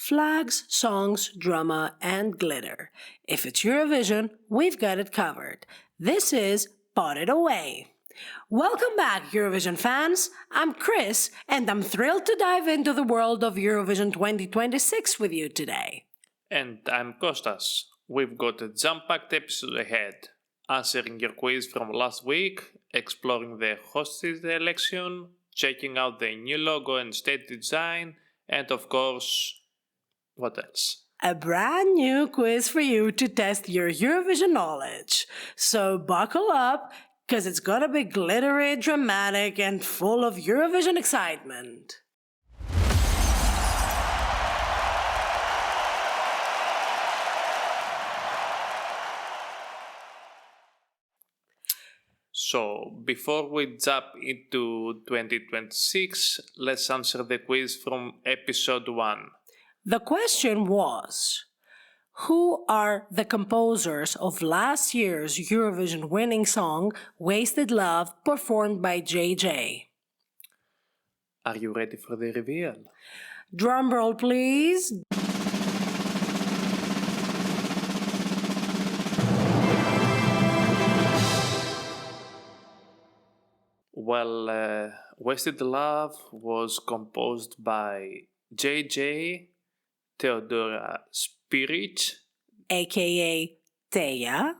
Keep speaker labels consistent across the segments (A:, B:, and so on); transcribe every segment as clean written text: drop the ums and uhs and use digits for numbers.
A: Flags, songs, drama, and glitter. If it's Eurovision, we've got it covered. This is Pot It Away. Welcome back, Eurovision fans. I'm Chris, and I'm thrilled to dive into the world of Eurovision 2026 with you today.
B: And I'm Kostas. We've got a jam-packed episode ahead, answering your quiz from last week, exploring the hostess election, checking out the new logo and stage design, and of course, what else?
A: A brand new quiz for you to test your Eurovision knowledge. So buckle up, because it's gonna be glittery, dramatic, and full of Eurovision excitement.
B: So, before we jump into 2026, let's answer the quiz from episode 1.
A: The question was, who are the composers of last year's Eurovision winning song, Wasted Love, performed by JJ?
B: Are you ready for the reveal?
A: Drumroll, please.
B: Well, Wasted Love was composed by JJ, Theodora Spirit,
A: aka Teja,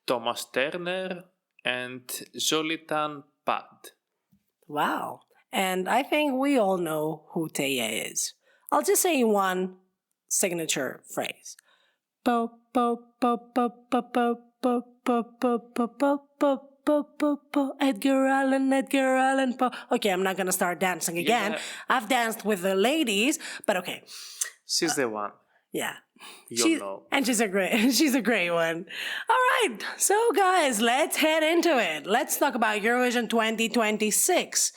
B: Thomas Turner, and Zoltan Pad.
A: Wow. And I think we all know who Teja is. I'll just say one signature phrase. Po po po po po po po po po po po po po Edgar Allan po. Okay, I'm not gonna start dancing again.
B: Yeah.
A: I've danced with the ladies, but okay.
B: She's the one.
A: Yeah.
B: You know.
A: And she's a great one. All right. So guys, let's head into it. Let's talk about Eurovision 2026.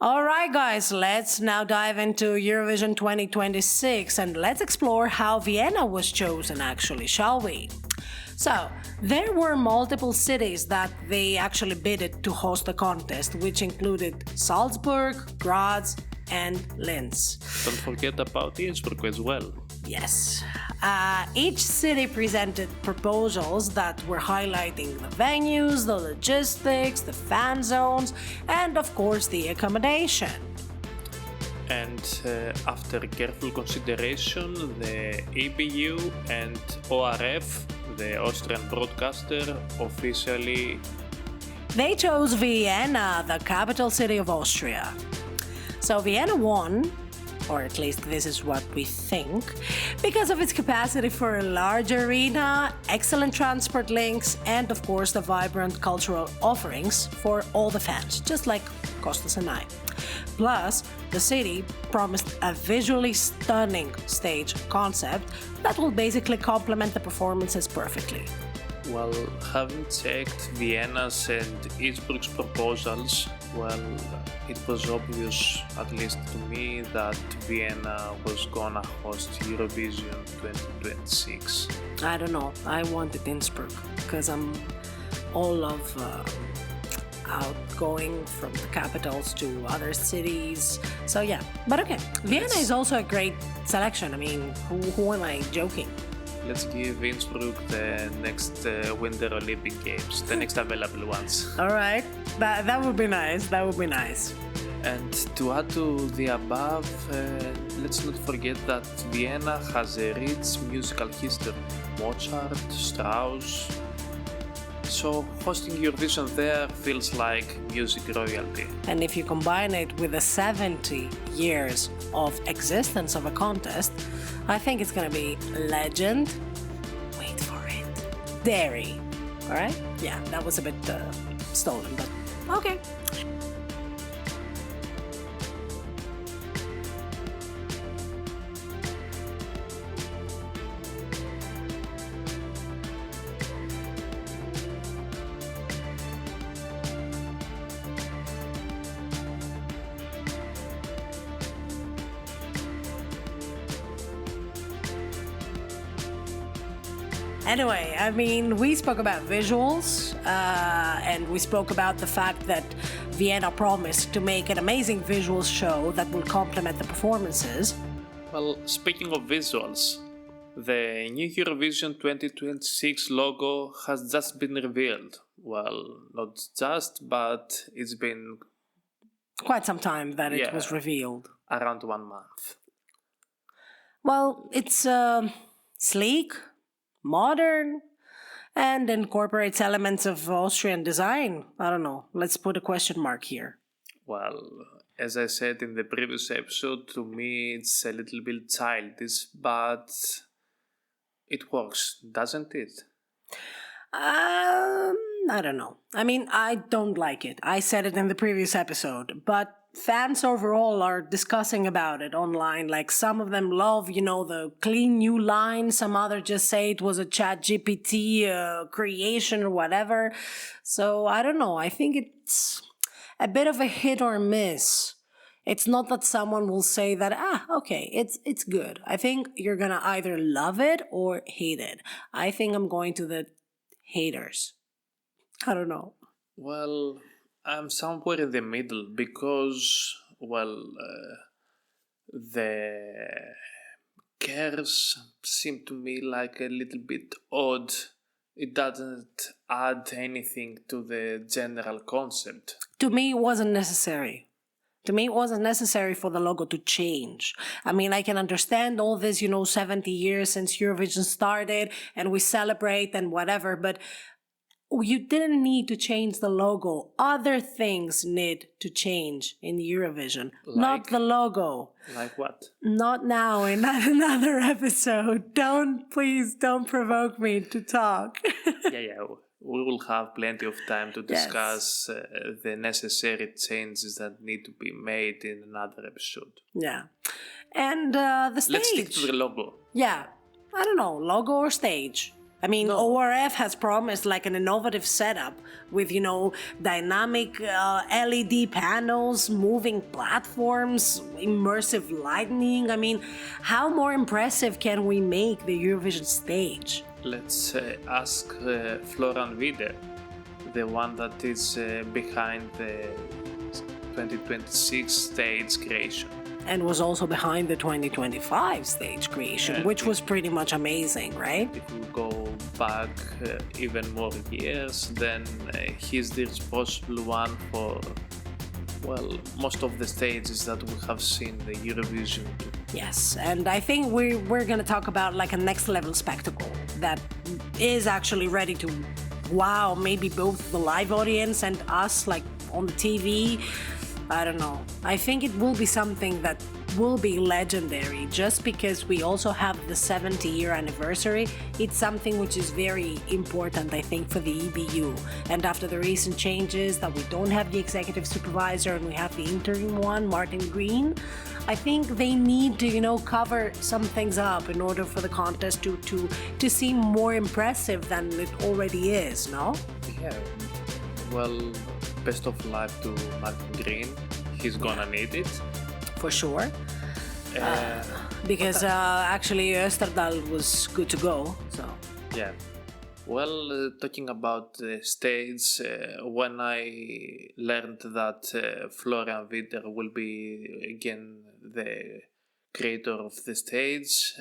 A: Alright guys, let's now dive into Eurovision 2026 and let's explore how Vienna was chosen actually, shall we? So, there were multiple cities that they actually bidded to host the contest, which included Salzburg, Graz, and Linz.
B: Don't forget about Innsbruck as well.
A: Yes. Each city presented proposals that were highlighting the venues, the logistics, the fan zones, and of course the accommodation.
B: And after careful consideration, the EBU and ORF, the Austrian broadcaster, officially...
A: They chose Vienna, the capital city of Austria. So Vienna won, or at least this is what we think, because of its capacity for a large arena, excellent transport links, and of course the vibrant cultural offerings for all the fans, just like Kostas and I. Plus, the city promised a visually stunning stage concept that will basically complement the performances perfectly.
B: Well, having checked Vienna's and Innsbruck's proposals, well, it was obvious, at least to me, that Vienna was gonna host Eurovision 2026.
A: I don't know, I wanted Innsbruck because I'm all of outgoing from the capitals to other cities. So yeah, but okay, Vienna is also a great selection. I mean, who am I joking?
B: Let's give Innsbruck the next Winter Olympic Games, the next available ones.
A: All right, that would be nice. That would be nice.
B: And to add to the above, let's not forget that Vienna has a rich musical history. Mozart, Strauss. So hosting Eurovision there feels like music royalty.
A: And if you combine it with the 70 years of existence of a contest, I think it's gonna be legend. Wait for it. Dairy. Alright? Yeah, that was a bit stolen, but okay. Anyway, I mean, we spoke about visuals, and we spoke about the fact that Vienna promised to make an amazing visuals show that will complement the performances.
B: Well, speaking of visuals, the new Eurovision 2026 logo has just been revealed. Well, not just, but it's been
A: Quite some time that it was revealed.
B: Around 1 month.
A: Well, it's sleek, modern, and incorporates elements of Austrian design. I don't know. Let's put a question mark here.
B: Well, as I said in the previous episode, to me it's a little bit childish, but it works, doesn't it?
A: I don't know. I mean, I don't like it. I said it in the previous episode, but fans overall are discussing about it online. Like, some of them love, the clean new line. Some others just say it was a ChatGPT creation or whatever. So I don't know. I think it's a bit of a hit or miss. It's not that someone will say that, okay, it's good. I think you're gonna either love it or hate it. I think I'm going to the haters. I don't know.
B: Well, I'm somewhere in the middle because, the curves seem to me like a little bit odd. It doesn't add anything to the general concept.
A: To me, it wasn't necessary. To me, it wasn't necessary for the logo to change. I mean, I can understand all this, 70 years since Eurovision started and we celebrate and whatever, but you didn't need to change the logo. Other things need to change in Eurovision, not the logo.
B: Like what?
A: Not now, in another episode. Please don't provoke me to talk.
B: Yeah. We will have plenty of time to discuss the necessary changes that need to be made in another episode.
A: Yeah. And the stage.
B: Let's stick to the logo.
A: Yeah. I don't know, logo or stage. I mean, ORF has promised like an innovative setup with, dynamic LED panels, moving platforms, immersive lighting. I mean, how more impressive can we make the Eurovision stage?
B: Let's ask Florian Wider, the one that is behind the 2026 stage creation.
A: And was also behind the 2025 stage creation, which was pretty much amazing, right?
B: If we go back even more years, then he's the responsible one for, most of the stages that we have seen the Eurovision.
A: Yes, and I think we're going to talk about like a next level spectacle that is actually ready to wow maybe both the live audience and us like on the TV. I don't know. I think it will be something that will be legendary just because we also have the 70-year anniversary. It's something which is very important, I think, for the EBU. And after the recent changes that we don't have the executive supervisor and we have the interim one, Martin Green, I think they need to, cover some things up in order for the contest to seem more impressive than it already is, no?
B: Yeah. Well, best of luck to Martin Green. He's gonna need it.
A: For sure. Because actually Österdal was good to go, so.
B: Yeah. Well, talking about the stage, when I learned that Florian Wider will be again the creator of the stage,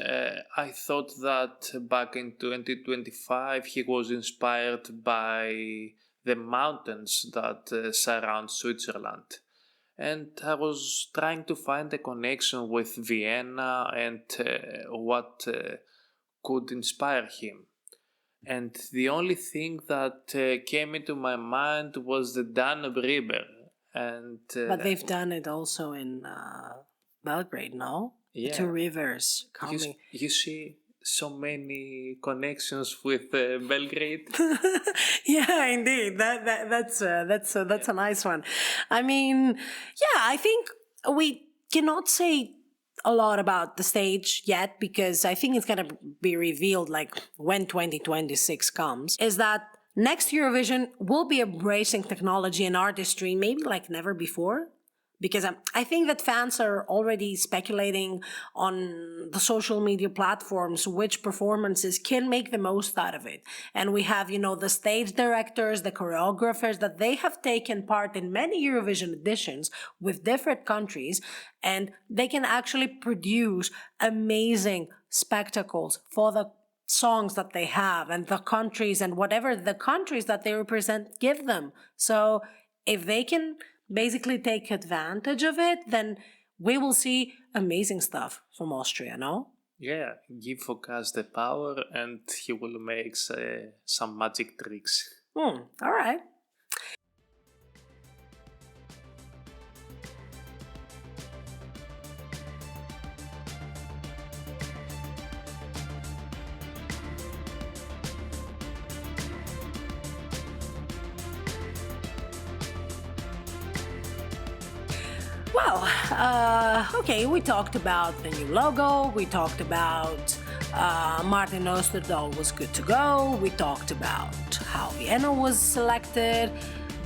B: I thought that back in 2025 he was inspired by the mountains that surround Switzerland. And I was trying to find a connection with Vienna and what could inspire him. And the only thing that came into my mind was the Danube River. And
A: but they've done it also in Belgrade, no?
B: Yeah.
A: The two rivers coming.
B: You see so many connections with Belgrade.
A: Yeah, indeed. That's a nice one. I mean, yeah, I think we cannot say a lot about the stage yet because I think it's going to be revealed like when 2026 comes. Is that next Eurovision will be embracing technology and artistry maybe like never before. because I think that fans are already speculating on the social media platforms which performances can make the most out of it. And we have, the stage directors, the choreographers, that they have taken part in many Eurovision editions with different countries, and they can actually produce amazing spectacles for the songs that they have and the countries and whatever the countries that they represent give them. So if they can basically take advantage of it, then we will see amazing stuff from Austria, no?
B: Yeah, give Focus the power and he will make some magic tricks.
A: All right. Well, okay, we talked about the new logo, we talked about Martin Osterdahl was good to go, we talked about how Vienna was selected,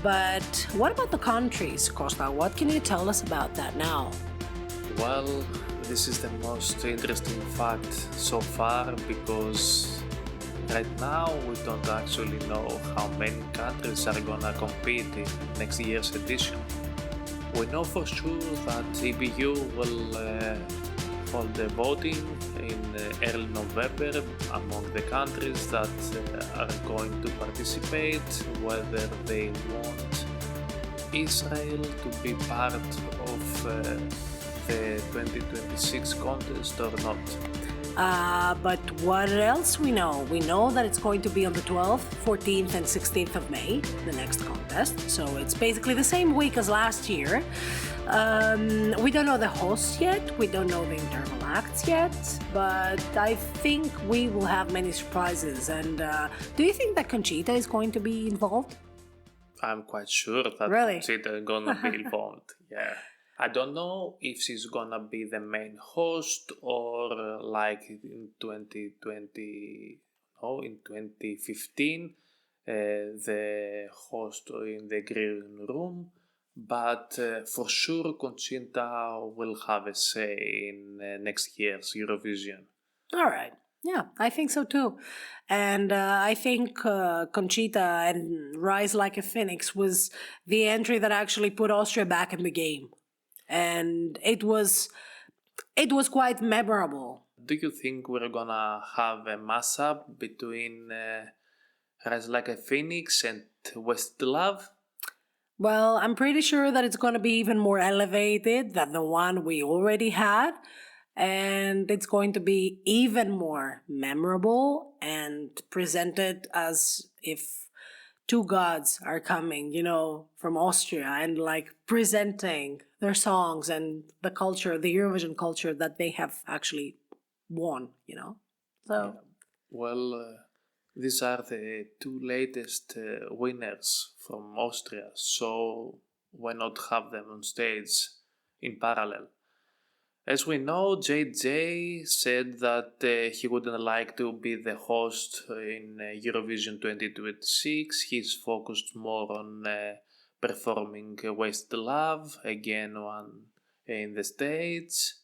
A: but what about the countries, Costa? What can you tell us about that now?
B: Well, this is the most interesting fact so far because right now we don't actually know how many countries are gonna compete in next year's edition. We know for sure that EBU will hold the voting in early November among the countries that are going to participate, whether they want Israel to be part of the 2026 contest or not.
A: But what else we know? We know that it's going to be on the 12th, 14th, and 16th of May, the next contest. So it's basically the same week as last year. We don't know the hosts yet. We don't know the internal acts yet. But I think we will have many surprises. And do you think that Conchita is going to be involved?
B: I'm quite sure that
A: Really?
B: Conchita is gonna be involved. Yeah. I don't know if she's gonna be the main host or like in 2020, no, in 2015, the host in the green room. But for sure, Conchita will have a say in next year's Eurovision.
A: All right. Yeah, I think so too. And I think Conchita and Rise Like a Phoenix was the entry that actually put Austria back in the game. And it was quite memorable.
B: Do you think we're gonna have a mass-up between Rise Like a Phoenix and West Love?
A: Well, I'm pretty sure that it's going to be even more elevated than the one we already had. And it's going to be even more memorable and presented as if two gods are coming, from Austria and like presenting their songs and the culture, the Eurovision culture that they have actually won, So,
B: Well, these are the two latest winners from Austria, so why not have them on stage in parallel? As we know, JJ said that he wouldn't like to be the host in Eurovision 2026. He's focused more on performing Waste Love, again one in the States,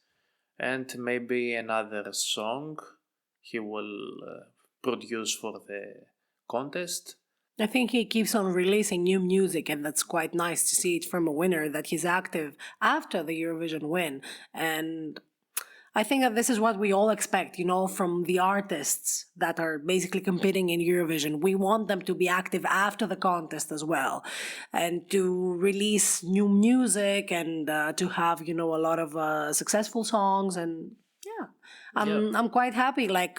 B: and maybe another song he will produce for the contest.
A: I think he keeps on releasing new music, and that's quite nice to see it from a winner that he's active after the Eurovision win. And I think that this is what we all expect, from the artists that are basically competing in Eurovision. We want them to be active after the contest as well, and to release new music and to have, a lot of successful songs. And yeah, I'm quite happy. Like,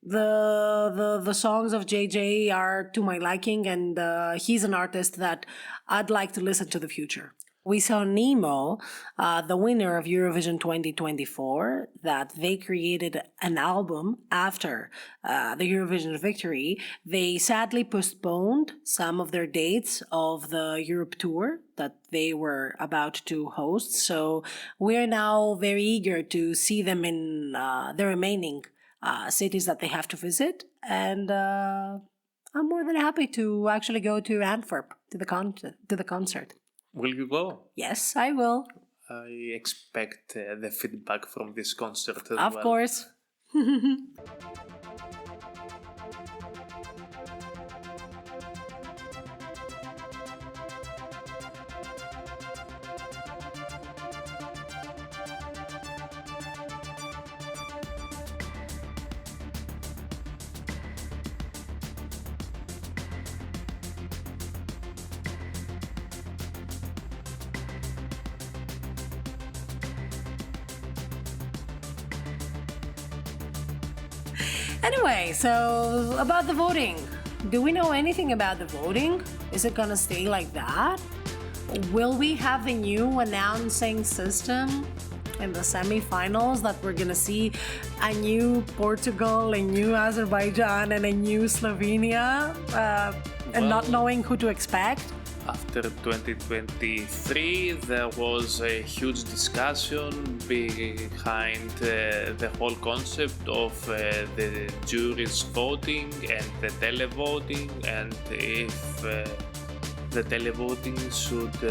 A: the songs of JJ are to my liking, and he's an artist that I'd like to listen to the future. We saw Nemo, the winner of Eurovision 2024, that they created an album after the Eurovision victory. They sadly postponed some of their dates of the Europe tour that they were about to host. So we're now very eager to see them in the remaining cities that they have to visit, and I'm more than happy to actually go to Antwerp to the concert.
B: Will you go?
A: Yes, I will.
B: I expect the feedback from this concert as well.
A: Of course. Anyway, so about the voting. Do we know anything about the voting? Is it gonna stay like that? Will we have the new announcing system in the semifinals that we're gonna see a new Portugal, a new Azerbaijan, and a new Slovenia, and not knowing who to expect?
B: After 2023, there was a huge discussion behind the whole concept of the juries voting and the televoting, and if the televoting should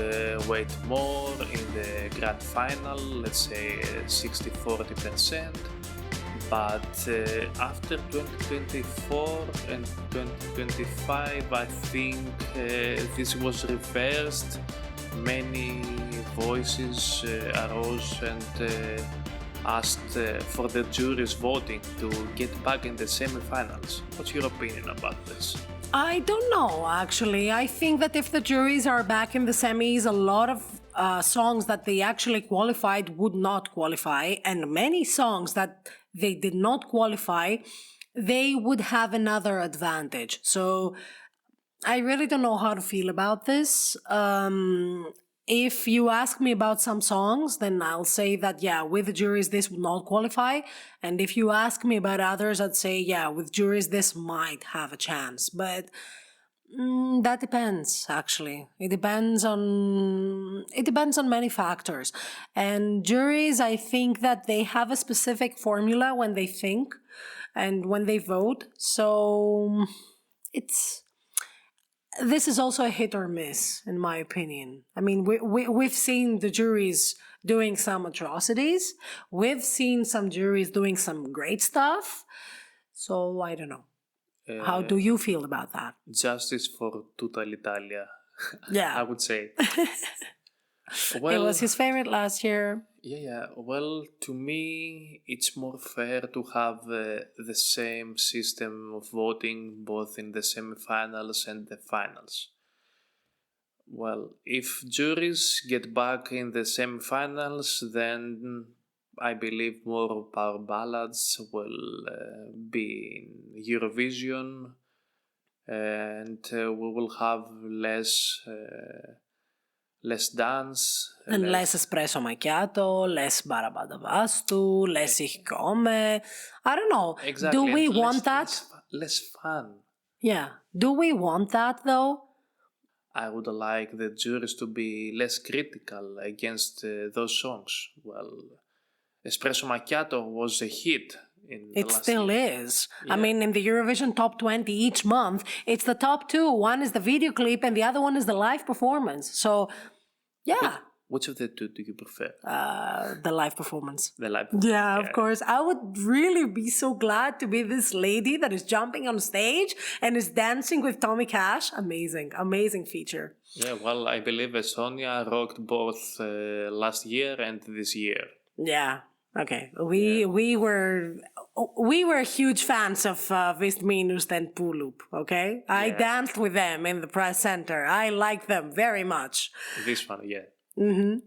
B: weight more in the grand final, let's say 60-40%. But after 2024 and 2025, I think this was reversed. Many voices arose and asked for the juries voting to get back in the semi-finals. What's your opinion about this?
A: I don't know, actually. I think that if the juries are back in the semis, a lot of songs that they actually qualified would not qualify, and many songs that they did not qualify, they would have another advantage. So I really don't know how to feel about this. If you ask me about some songs, then I'll say that, yeah, with the juries, this would not qualify. And if you ask me about others, I'd say, yeah, with juries, this might have a chance. But that depends, actually. It depends on many factors. And juries, I think that they have a specific formula when they think and when they vote. So this is also a hit or miss, in my opinion. I mean, we've seen the juries doing some atrocities. We've seen some juries doing some great stuff. So I don't know. How do you feel about that?
B: Justice for Tutta l'Italia.
A: Yeah.
B: I would say.
A: It was his favorite last year.
B: Yeah. Well, to me, it's more fair to have the same system of voting both in the semi-finals and the finals. Well, if juries get back in the semi-finals, then I believe more of our ballads will be in Eurovision, and we will have less dance.
A: And less espresso macchiato, less barabadavastu, less ich komme. I don't know.
B: Exactly.
A: Do we want that?
B: Less fun.
A: Yeah. Do we want that though?
B: I would like the juries to be less critical against those songs. Well, Espresso Macchiato was a hit in the last
A: still
B: year.
A: is.
B: Yeah.
A: I mean, in the Eurovision top 20 each month, it's the top two. One is the video clip and the other one is the live performance. So, yeah.
B: Which of the two do you prefer?
A: The live performance.
B: The live
A: Yeah, of course. I would really be so glad to be this lady that is jumping on stage and is dancing with Tommy Cash. Amazing, amazing feature.
B: Yeah, well, I believe Estonia rocked both last year and this year.
A: Yeah. Okay, we were huge fans of Vist Minus and Pulup, okay? I danced with them in the press center. I like them very much.
B: This one, yeah.
A: Mm-hmm.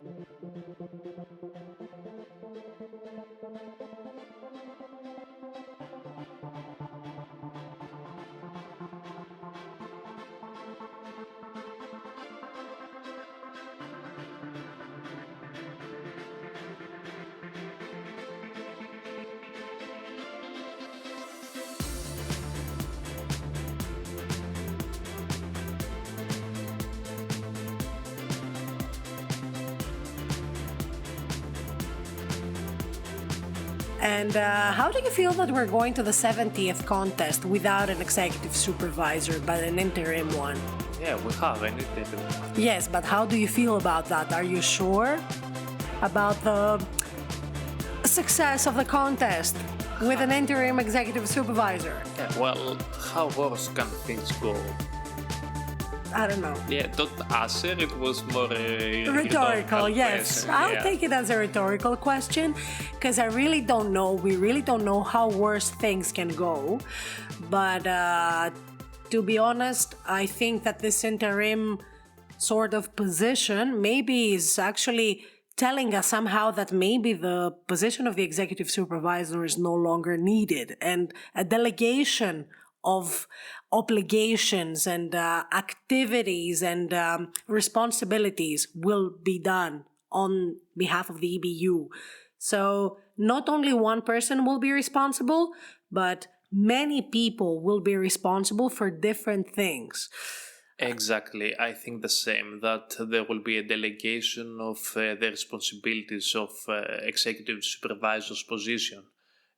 A: And how do you feel that we're going to the 70th contest without an executive supervisor, but an interim one?
B: Yeah, we have an interim.
A: Yes, but how do you feel about that? Are you sure about the success of the contest with an interim executive supervisor?
B: Yeah, well, how worse can things go?
A: I don't know.
B: Yeah, don't answer. It was more a
A: Rhetorical, yes.
B: question.
A: I'll
B: Yeah.
A: take it as a rhetorical question because I really don't know. We really don't know how worse things can go. But to be honest, I think that this interim sort of position maybe is actually telling us somehow that maybe the position of the executive supervisor is no longer needed and a delegation of obligations and activities and responsibilities will be done on behalf of the EBU. So not only one person will be responsible, but many people will be responsible for different things.
B: Exactly. I think the same, that there will be a delegation of the responsibilities of executive supervisor's position.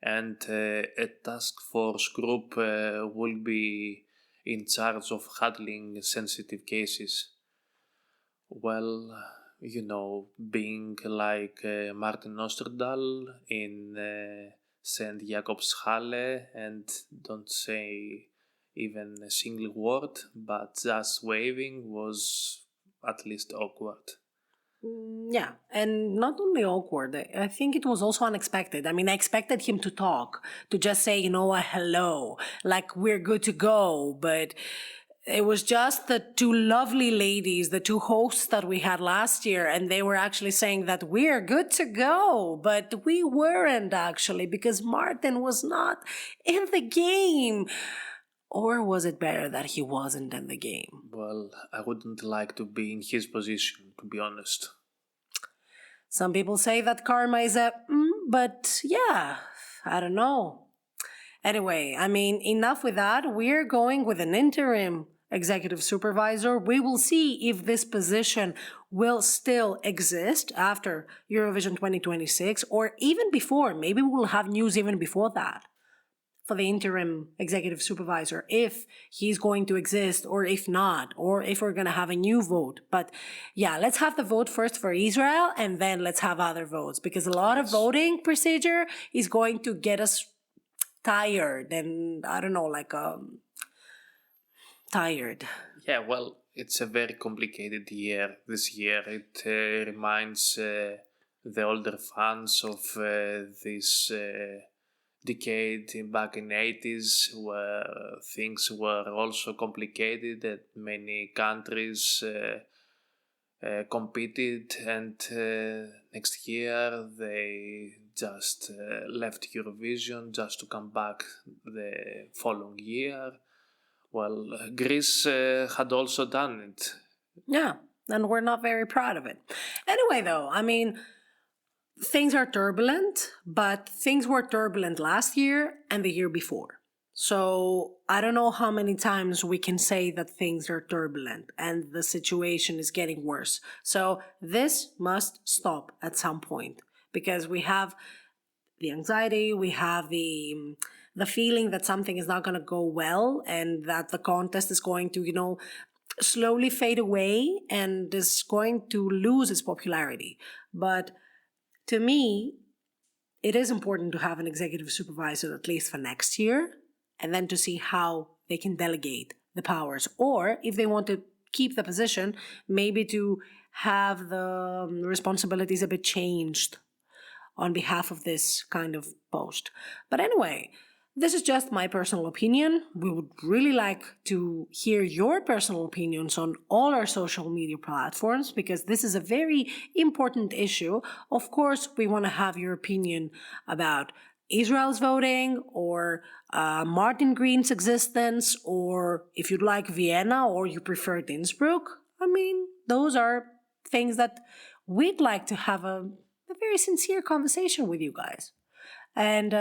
B: And a task force group will be in charge of handling sensitive cases. Well, being like Martin Osterdahl in St. Jakobshalle and don't say even a single word, but just waving was at least awkward.
A: Yeah, and not only awkward, I think it was also unexpected. I mean, I expected him to talk, to just say, a hello, like we're good to go, but it was just the two lovely ladies, the two hosts that we had last year, and they were actually saying that we're good to go, but we weren't actually because Martin was not in the game. Or was it better that he wasn't in the game?
B: Well, I wouldn't like to be in his position, to be honest.
A: Some people say that karma is but yeah, I don't know. Anyway, I mean, enough with that. We're going with an interim executive supervisor. We will see if this position will still exist after Eurovision 2026 or even before. Maybe we'll have news even before that for the interim executive supervisor, if he's going to exist or if not, or if we're going to have a new vote. But yeah, let's have the vote first for Israel and then let's have other votes because a lot of voting procedure is going to get us tired and I don't know, tired.
B: Yeah, well, it's a very complicated year this year. It reminds the older fans of this decade back in 80s where things were also complicated and many countries competed and next year they just left Eurovision just to come back the following year. Well, Greece had also done it.
A: Yeah, and we're not very proud of it. Anyway, though, I mean, things are turbulent, but things were turbulent last year and the year before. So I don't know how many times we can say that things are turbulent and the situation is getting worse. So this must stop at some point because we have the anxiety, we have the feeling that something is not going to go well and that the contest is going to, slowly fade away and is going to lose its popularity. But to me, it is important to have an executive supervisor at least for next year and then to see how they can delegate the powers. Or if they want to keep the position, maybe to have the responsibilities a bit changed on behalf of this kind of post. But anyway, this is just my personal opinion. We would really like to hear your personal opinions on all our social media platforms because this is a very important issue. Of course, we want to have your opinion about Israel's voting or Martin Green's existence or if you'd like Vienna or you prefer Innsbruck. I mean, those are things that we'd like to have a very sincere conversation with you guys. And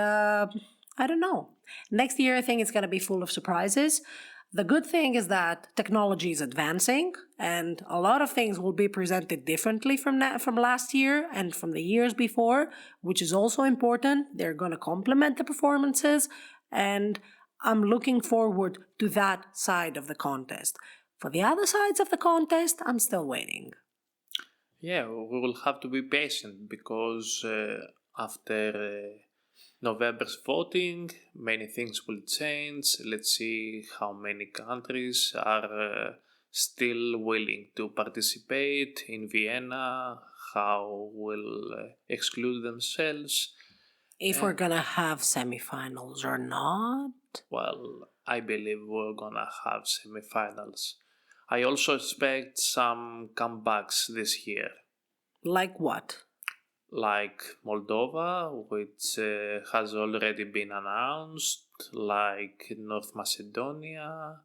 A: I don't know. Next year, I think it's going to be full of surprises. The good thing is that technology is advancing and a lot of things will be presented differently from last year and from the years before, which is also important. They're going to complement the performances and I'm looking forward to that side of the contest. For the other sides of the contest, I'm still waiting.
B: Yeah, we will have to be patient because after November's voting, many things will change. Let's see how many countries are still willing to participate in Vienna, how will exclude themselves.
A: If we're gonna have semifinals or not.
B: Well, I believe we're gonna have semifinals. I also expect some comebacks this year.
A: Like what?
B: Like Moldova, which has already been announced, like North Macedonia.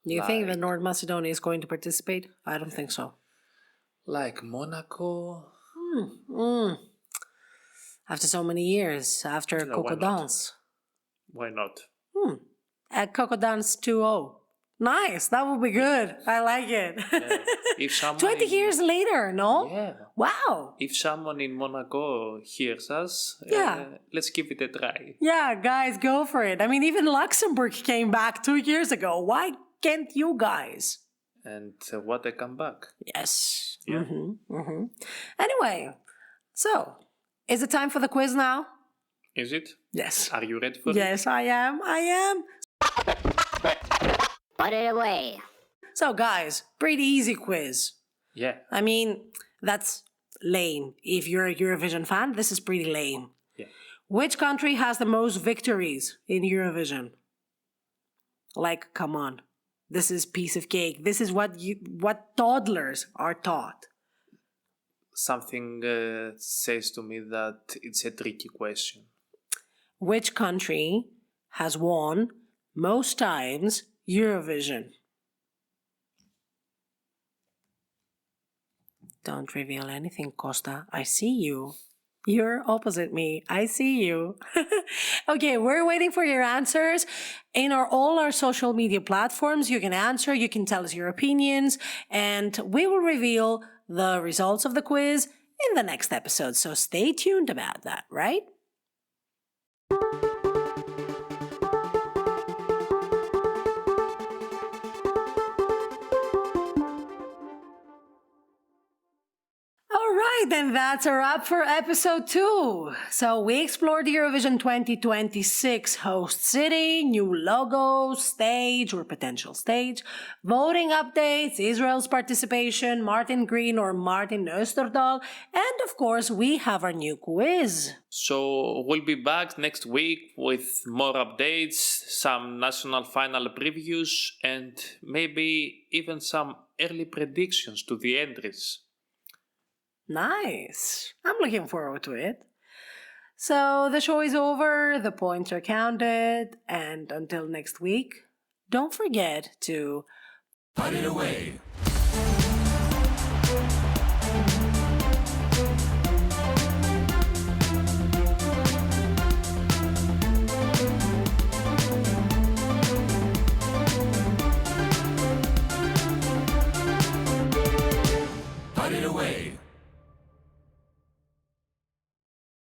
A: Do you think that North Macedonia is going to participate? I don't think so.
B: Like Monaco.
A: After so many years, after Coco Dance.
B: Why not?
A: At Coco Dance 2.0. Nice, that would be good. I like it.
B: Yeah. If someone
A: 20 years later, no?
B: Yeah.
A: Wow.
B: If someone in Monaco hears us, let's give it a try.
A: Yeah, guys, go for it. I mean, even Luxembourg came back 2 years ago. Why can't you guys?
B: And what a comeback.
A: Yes.
B: Yeah.
A: Anyway, so, is it time for the quiz now?
B: Is it?
A: Yes.
B: Are you ready for it?
A: Yes, I am.
C: Put it away.
A: So, guys, pretty easy quiz.
B: Yeah.
A: I mean, that's lame. If you're a Eurovision fan, this is pretty lame.
B: Yeah.
A: Which country has the most victories in Eurovision? Like, come on. This is piece of cake. This is what toddlers are taught.
B: Something says to me that it's a tricky question.
A: Which country has won most times Eurovision? Don't reveal anything, Costa. I see you. You're opposite me. I see you. Okay, we're waiting for your answers. In all our social media platforms, you can answer, you can tell us your opinions, and we will reveal the results of the quiz in the next episode. So stay tuned about that, right? Then that's a wrap for episode 2. So we explored Eurovision 2026 host city, new logo, stage or potential stage, voting updates, Israel's participation, Martin Green or Martin Österdahl, and of course we have our new quiz.
B: So we'll be back next week with more updates, some national final previews, and maybe even some early predictions to the entries.
A: Nice. I'm looking forward to it. So the show is over, the points are counted, and until next week, don't forget to
D: put it away.